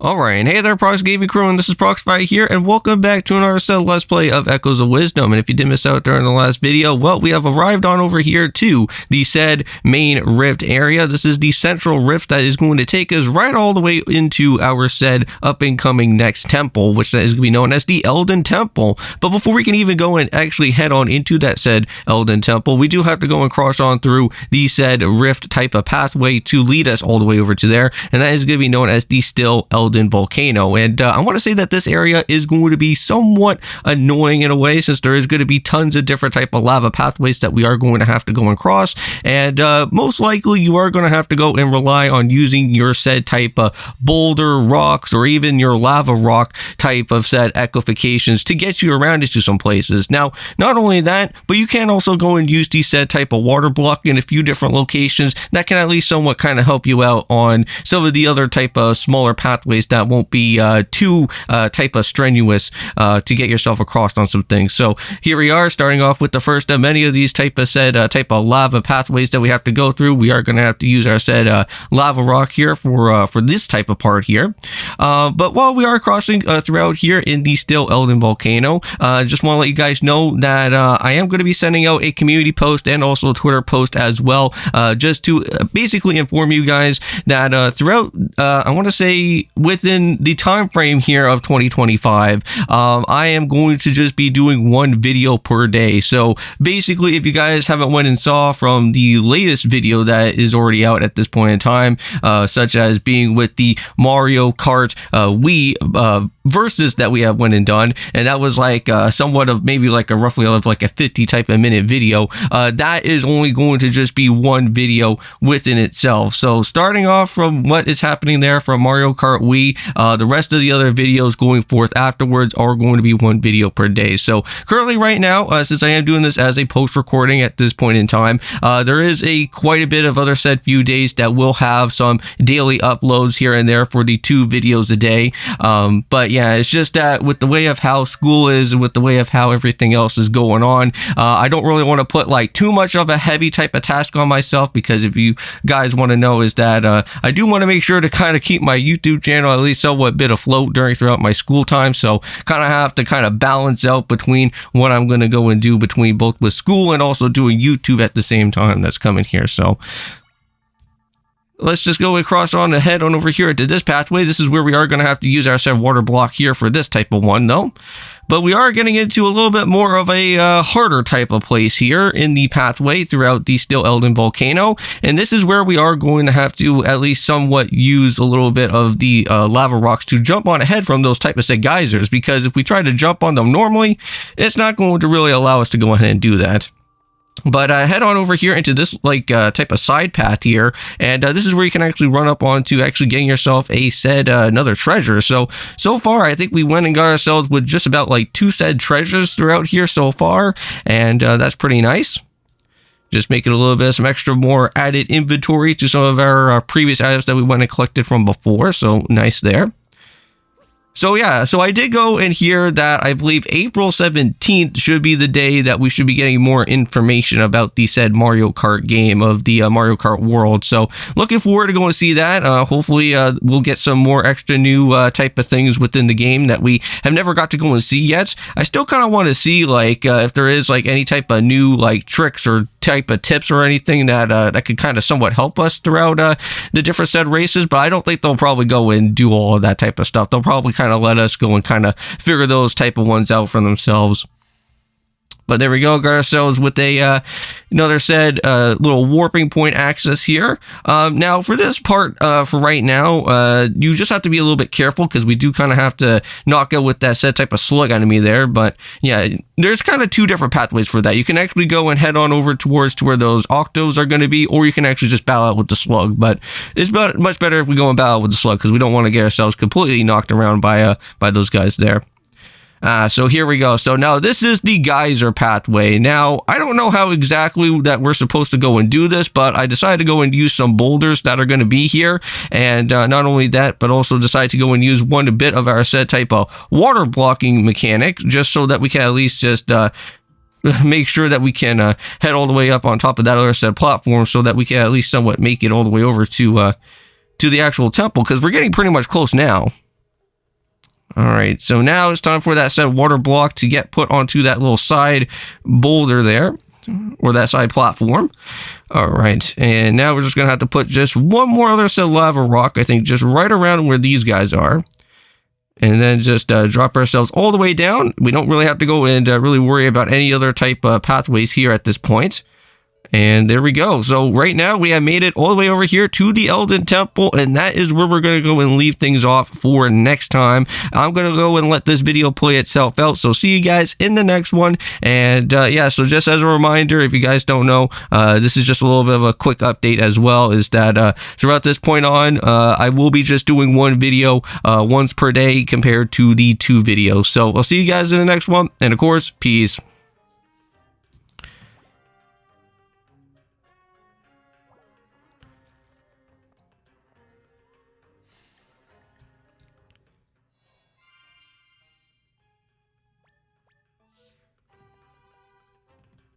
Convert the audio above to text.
Alright, and hey there, Prox Gaming Crew, and this is Proxify here, and welcome back to another set of Let's Play of Echoes of Wisdom. And if you did miss out during the last video, well, we have arrived on over here to the said main rift area. This is the central rift that is going to take us right all the way into our said up-and-coming next temple, which is going to be known as the Eldin Temple. But before we can even go and actually head on into that said Eldin Temple, we do have to go and cross on through the said rift type of pathway to lead us all the way over to there, and that is going to be known as the still Eldin Volcano. And I want to say that this area is going to be somewhat annoying in a way, since there is going to be tons of different type of lava pathways that we are going to have to go and cross, and most likely you are going to have to go and rely on using your said type of boulder rocks or even your lava rock type of said echofications to get you around into some places. Now, not only that, but you can also go and use the said type of water block in a few different locations that can at least somewhat kind of help you out on some of the other type of smaller pathways that won't be too type of strenuous to get yourself across on some things. So here we are, starting off with the first of many of these type of lava pathways that we have to go through. We are going to have to use our said lava rock here for this type of part here. But while we are crossing throughout here in the still Eldin Volcano, I just want to let you guys know that I am going to be sending out a community post and also a Twitter post as well, just to basically inform you guys that throughout, I want to say within the time frame here of 2025, I am going to just be doing one video per day. So basically, if you guys haven't went and saw from the latest video that is already out at this point in time, such as being with the Mario Kart Wii versus that we have went and done, and that was like somewhat of maybe like a roughly like a 50 type of minute video, that is only going to just be one video within itself. So starting off from what is happening there from Mario Kart Wii, the rest of the other videos going forth afterwards are going to be one video per day. So currently right now, since I am doing this as a post recording at this point in time, there is quite a bit of other said few days that will have some daily uploads here and there for the 2 videos a day. But yeah, it's just that with the way of how school is and with the way of how everything else is going on, I don't really want to put like too much of a heavy type of task on myself, because if you guys want to know is that I do want to make sure to kind of keep my YouTube channel at least somewhat bit afloat throughout my school time. So kind of have to kind of balance out between what I'm going to go and do between both with school and also doing YouTube at the same time that's coming here. So let's just go across on and head on over here to this pathway. This is where we are going to have to use our said water block here for this type of one though. But we are getting into a little bit more of a harder type of place here in the pathway throughout the still Eldin Volcano. And this is where we are going to have to at least somewhat use a little bit of the lava rocks to jump on ahead from those type of said geysers. Because if we try to jump on them normally, it's not going to really allow us to go ahead and do that. But head on over here into this like type of side path here, and this is where you can actually run up onto actually getting yourself a said another treasure. So far I think we went and got ourselves with just about like 2 said treasures throughout here so far, and that's pretty nice. Just making a little bit of some extra more added inventory to some of our previous items that we went and collected from before, so nice there. So yeah, so I did go and hear that I believe April 17th should be the day that we should be getting more information about the said Mario Kart game of the Mario Kart World. So looking forward to going to see that. Hopefully we'll get some more extra new type of things within the game that we have never got to go and see yet. I still kind of want to see like if there is like any type of new like tricks or type of tips or anything that that could kind of somewhat help us throughout the different said races, but I don't think they'll probably go and do all of that type of stuff. They'll probably kind of let us go and kind of figure those type of ones out for themselves. But there we go, got ourselves with a another said little warping point access here. Now for this part, for right now, you just have to be a little bit careful, because we do kind of have to knock out with that said type of slug enemy there. But yeah, there's kind of 2 different pathways for that. You can actually go and head on over towards to where those octos are going to be, or you can actually just battle out with the slug. But it's much better if we go and battle with the slug, because we don't want to get ourselves completely knocked around by those guys there. So here we go. So now this is the geyser pathway. Now, I don't know how exactly that we're supposed to go and do this, but I decided to go and use some boulders that are going to be here. And not only that, but also decided to go and use one bit of our said type of water blocking mechanic, just so that we can at least just make sure that we can head all the way up on top of that other said platform, so that we can at least somewhat make it all the way over to the actual temple, because we're getting pretty much close now. All right, so now it's time for that said water block to get put onto that little side boulder there, or that side platform. All right, and now we're just gonna have to put just one more other said lava rock, I think, just right around where these guys are. And then just drop ourselves all the way down. We don't really have to go and really worry about any other type of pathways here at this point. And there we go. So right now we have made it all the way over here to the Eldin Temple, and that is where we're going to go and leave things off for next time. I'm going to go and let this video play itself out. So see you guys in the next one. And yeah, so just as a reminder, if you guys don't know, this is just a little bit of a quick update as well, is that throughout this point on, I will be just doing one video once per day compared to the 2 videos. So I'll see you guys in the next one. And of course, peace.